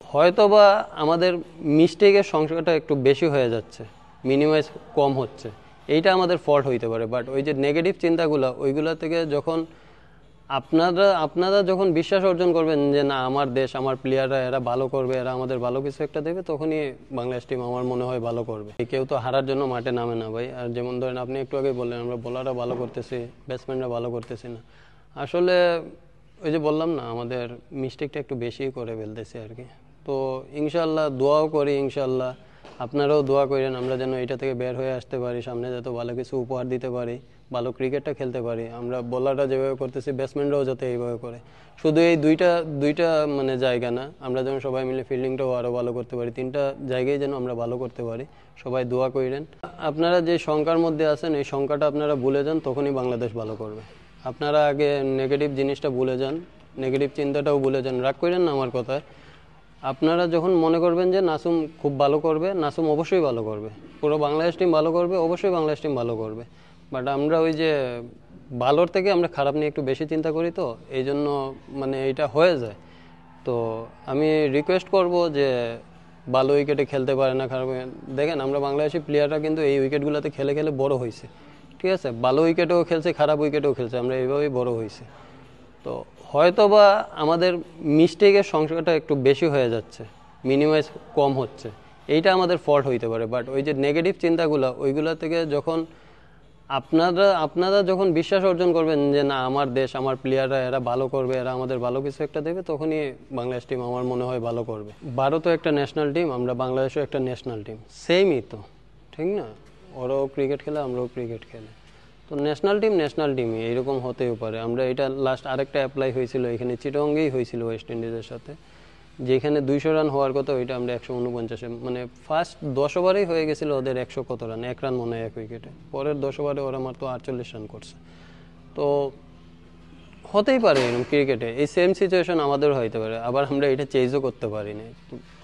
হয়তোবা আমাদের মিস্টেকের সংখ্যাটা একটু বেশি হয়ে যাচ্ছে, মিনিমাইজ কম হচ্ছে, এইটা আমাদের ফল্ট হইতে পারে। বাট ওই যে নেগেটিভ চিন্তাগুলো, ওইগুলো থেকে যখন আপনারা আপনারা যখন বিশ্বাস অর্জন করবেন যে না আমার দেশ, আমার প্লেয়াররা এরা ভালো করবে, এরা আমাদের ভালো কিছু একটা দেবে, তখনই বাংলাদেশ টিম আমার মনে হয় ভালো করবে। কেউ তো হারার জন্য মাঠে নামে না ভাই। আর যেমন ধরেন আপনি একটু আগে বললেন আমরা বোলাররা ভালো করতেছি, ব্যাটসম্যানরা ভালো করতেছি না, আসলে ওই যে বললাম না আমাদের মিস্টেকটা একটু বেশি করে ফেলতেছি আর কি। তো ইনশাল্লাহ দোয়াও করি, ইনশাল্লাহ আপনারাও দোয়া করেন আমরা যেন এটা থেকে বের হয়ে আসতে পারি, সামনে যাতে ভালো কিছু উপহার দিতে পারি, ভালো ক্রিকেটটা খেলতে পারি। আমরা বোলাররা যেভাবে করতেছি ব্যাটসম্যানরাও যাতে এইভাবে করে। শুধু এই দুইটা দুইটা মানে জায়গা না, আমরা যেন সবাই মিলে ফিল্ডিংটাও আরও ভালো করতে পারি, তিনটা জায়গায় যেন আমরা ভালো করতে পারি। সবাই দোয়া করেন। আপনারা যে শঙ্কার মধ্যে আছেন এই শঙ্কাটা আপনারা ভুলে যান, তখনই বাংলাদেশ ভালো করবে। আপনারা আগে নেগেটিভ জিনিসটা ভুলে যান, নেগেটিভ চিন্তাটাও ভুলে যান, রাগ করেন না আমার কথায়। আপনারা যখন মনে করবেন যে নাসুম খুব ভালো করবে, নাসুম অবশ্যই ভালো করবে, পুরো বাংলাদেশ টিম ভালো করবে, অবশ্যই বাংলাদেশ টিম ভালো করবে। বাট আমরা ওই যে ভালোর থেকে আমরা খারাপ নিয়ে একটু বেশি চিন্তা করি, তো এই জন্য মানে এটা হয়ে যায়। তো আমি রিকোয়েস্ট করব যে ভালো উইকেটে খেলতে পারে না, খারাপ দেখেন আমরা বাংলাদেশি প্লেয়াররা কিন্তু এই উইকেটগুলোতে খেলে খেলে বড় হয়েছে, ঠিক আছে? ভালো উইকেটেও খেলছে, খারাপ উইকেটেও খেলছে, আমরা এইভাবেই বড় হয়েছি। তো হয়তোবা আমাদের মিস্টেকের সংখ্যাটা একটু বেশি হয়ে যাচ্ছে, মিনিমাইজ কম হচ্ছে, এইটা আমাদের ফল্ট হইতে পারে। বাট ওই যে নেগেটিভ চিন্তাগুলো, ওইগুলো থেকে যখন আপনারা যখন বিশ্বাস অর্জন করবেন যে না আমার দেশ, আমার প্লেয়াররা এরা ভালো করবে, এরা আমাদের ভালো কিছু একটা দেবে, তখনই বাংলাদেশ টিম আমার মনে হয় ভালো করবে। ভারতও একটা ন্যাশনাল টিম, আমরা বাংলাদেশও একটা ন্যাশনাল টিম, সেমই তো, ঠিক না? ওরাও ক্রিকেট খেলে, আমরাও ক্রিকেট খেলে, তো ন্যাশনাল টিমই এইরকম হতেও পারে। আমরা এটা লাস্ট আরেকটা অ্যাপ্লাই হয়েছিল এখানে চিটাগংয়েই হয়েছিল ওয়েস্ট ইন্ডিজের সাথে, যেখানে 200 রান হওয়ার কথা ওইটা আমরা 149-এ, মানে ফার্স্ট 10 ওভারেই হয়ে গেছিলো ওদের 100 কত রান, 1 রান মনে হয় 1 উইকেটে, পরের 10 ওভারে ওরা মাত্র 48 রান করছে। তো হতেই পারে এরকম ক্রিকেটে, এই সেম সিচুয়েশন আমাদেরও হইতে পারে, আবার আমরা এটা চেঞ্জও করতে পারি না,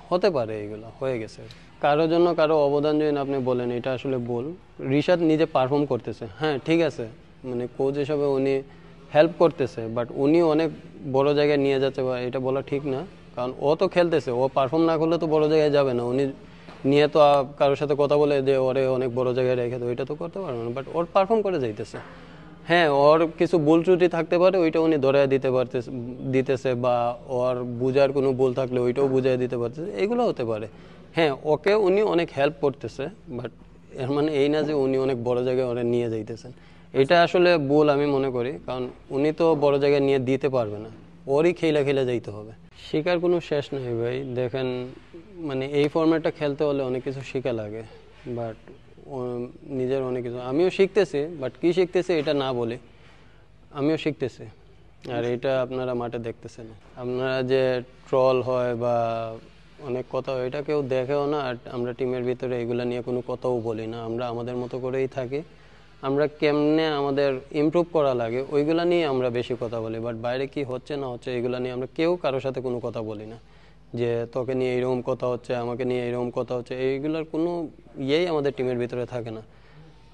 হতে পারে, এইগুলো হয়ে গেছে। কারোর জন্য কারো অবদান যদি আপনি বলেন এটা আসলে ভুল। রিশাদ নিজে পারফর্ম করতেছে, হ্যাঁ ঠিক আছে, মানে কোচ হিসাবে উনি হেল্প করতেছে, বাট উনি অনেক বড় জায়গায় নিয়ে যাচ্ছে, বা এটা বলা ঠিক না, কারণ ও তো খেলতেছে, ও পারফর্ম না করলে তো বড় জায়গায় যাবে না। উনি নিয়ে তো কারোর সাথে কথা বলে যে ওরে অনেক বড় জায়গায় রেখে তো ওইটা তো করতে পারবে না, বাট ওর পারফর্ম করে যাইতেছে। হ্যাঁ ওর কিছু ভুল ত্রুটি থাকতে পারে, ওইটা উনি ধরায় দিতেছে, বা ওর বুঝার কোনো ভুল থাকলে ওইটাও বুঝাই দিতে পারতেছে, এগুলো হতে পারে। হ্যাঁ ওকে উনি অনেক হেল্প করতেছে, বাট এর মানে এই না যে উনি অনেক বড় জায়গায় ওরা নিয়ে যাইতেছেন, এটা আসলে ভুল আমি মনে করি। কারণ উনি তো বড় জায়গায় নিয়ে দিতে পারবে না, ওরই খেলা যাইতে হবে। শেখার কোনো শেষ নেই ভাই। দেখেন মানে এই ফরম্যাটটা খেলতে হলে অনেক কিছু শেখা লাগে, বাট নিজের অনেক কিছু আমিও শিখতেছি, বাট কি শিখতেছি এটা না বলে আমিও শিখতেছি। আর এটা আপনারা মাঠে দেখতেছেন, আপনারা যে ট্রল হয় বা অনেক কথা হয় এটা কেউ দেখেও না। আর আমরা টিমের ভিতরে এগুলা নিয়ে কোনো কথাও বলি না, আমরা আমাদের মতো করেই থাকি। আমরা কেমনে আমাদের ইমপ্রুভ করা লাগে ওইগুলা নিয়ে আমরা বেশি কথা বলি, বাট বাইরে কি হচ্ছে না হচ্ছে এগুলা নিয়ে আমরা কেউ কারোর সাথে কোনো কথা বলি না, যে তোকে নিয়ে এইরকম কথা হচ্ছে, আমাকে নিয়ে এইরকম কথা হচ্ছে, এইগুলোর কোনো ইয়েই আমাদের টিমের ভিতরে থাকে না।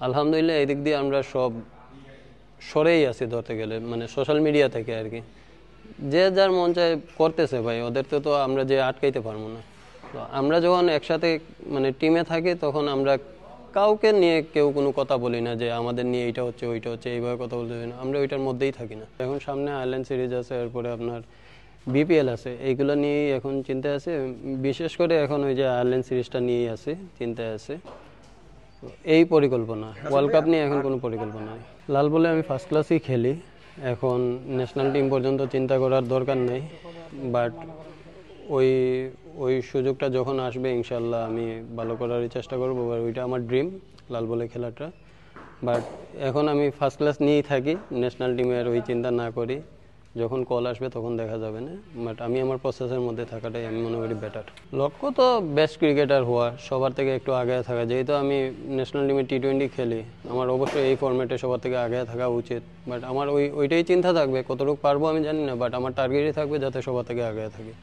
আলহামদুলিল্লাহ এই দিক দিয়ে আমরা সব সরেই আছি ধরতে গেলে, মানে সোশ্যাল মিডিয়া থেকে আর কি। যে যার মন চায় করতেছে ভাই, ওদেরকে তো আমরা যে আটকাইতে পারবো না। তো আমরা যখন একসাথে মানে টিমে থাকি তখন আমরা কাউকে নিয়ে কেউ কোনো কথা বলি না যে আমাদের নিয়ে এইটা হচ্ছে ওইটা হচ্ছে, এইভাবে কথা বলতে না, আমরা ওইটার মধ্যেই থাকি না। এখন সামনে আয়ারল্যান্ড সিরিজ আছে, এরপরে আপনার বিপিএল আছে, এইগুলো নিয়েই এখন চিন্তায় আছে। বিশেষ করে এখন ওই যে আয়ারল্যান্ড সিরিজটা নিয়েই আছে, চিন্তায় আছে। এই পরিকল্পনা, ওয়ার্ল্ড কাপ নিয়ে এখন কোনো পরিকল্পনা নেই। লাল বলে আমি ফার্স্ট ক্লাসই খেলি, এখন ন্যাশনাল টিম পর্যন্ত চিন্তা করার দরকার নেই। বাট ওই ওই সুযোগটা যখন আসবে ইনশাল্লাহ আমি ভালো করারই চেষ্টা করবো, ওইটা আমার ড্রিম, লাল বলে খেলাটা। বাট এখন আমি ফার্স্ট ক্লাস নিয়েই থাকি, ন্যাশনাল টিমের ওই চিন্তা না করি, যখন কল আসবে তখন দেখা যাবে না। বাট আমি আমার প্রসেসের মধ্যে থাকাটাই আমি মনে করি বেটার। লক্ষ্য তো বেস্ট ক্রিকেটার হওয়া, সবার থেকে একটু আগে থাকা। যেহেতু আমি ন্যাশনাল টিমে টি-20 খেলি, আমার অবশ্যই এই ফরম্যাটে সবার থেকে আগে থাকা উচিত। বাট আমার ওইটাই চিন্তা থাকবে, কতটুকু পারবো আমি জানি না, বাট আমার টার্গেটই থাকবে যাতে সবার থেকে আগে থাকি।